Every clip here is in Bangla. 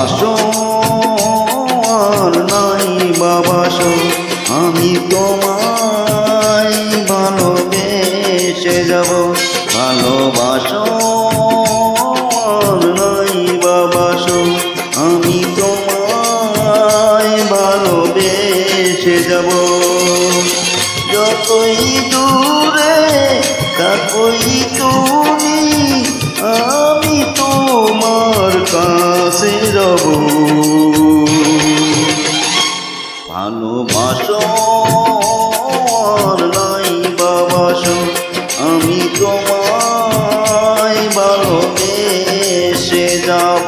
ভালোবাসো আর নাই বাবাসো, আমি তোমায় ভালোবেসে যাব। ভালোবাসো আর নাই বাবাসো, আমি তোমায় ভালোবেসে যাব। যতই দূরে থাকোই তুমি, আমি তোমার কাছে রব। ভালোবাসো আর নাই বাবাসো, আমি তোমায় ভালোবেসে যাব।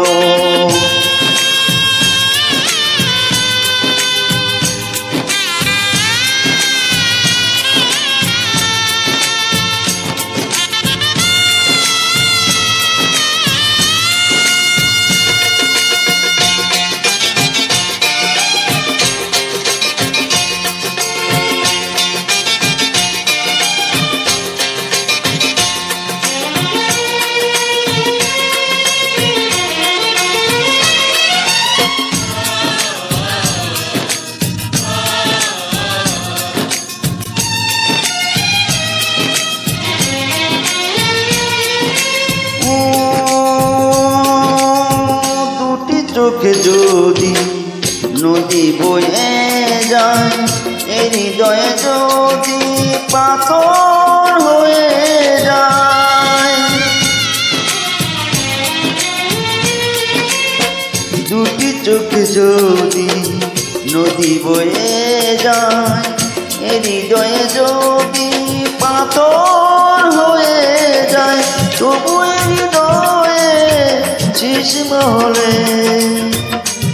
চোখে যদি নদী বয়ে যায়, এই হৃদয়ে যদি পাথর হয়ে যায়। দুটি চোখে যদি নদী বয়ে যায়, এই হৃদয়ে যদি পাথর হয়ে যায়, তবু হৃদয়ে শেষ মহলে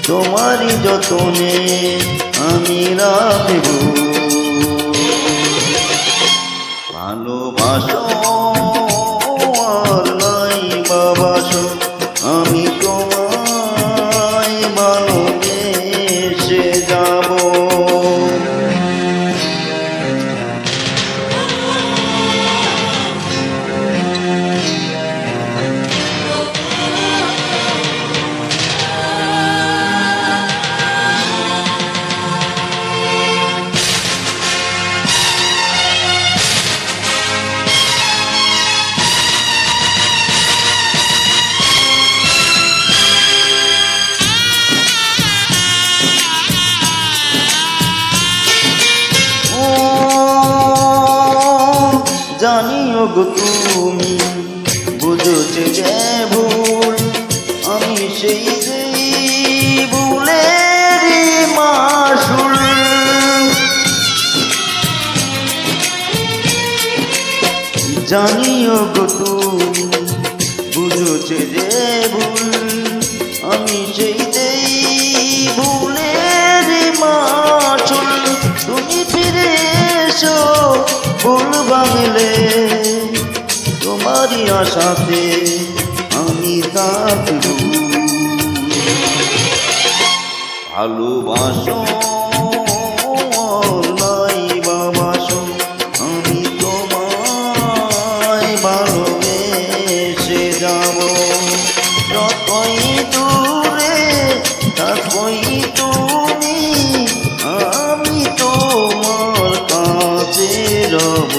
তোমারই যতনে আমি রাখব। ভালোবাসো আর নাই বাবাসো, আমি তোমায় ভালোবেসে যাব। জানিও গো তুমি বুঝোছে যে ভুল, আমি সেই ভুলের মাসুল। জানিও গো তুমি বুঝোছে যে ভুল, আমি সেই ভুলের মাসুল। তুমি ফিরে এসো ভুল ভাঙলে, তোমারই আশাতে আমি থাকব। ভালোবাসো আর নাই বাবাসো, আমি তোমায় ভালোবেসে যাব। যতই দূরে থাকোই তুমি, আমি তোমার কাছে রব।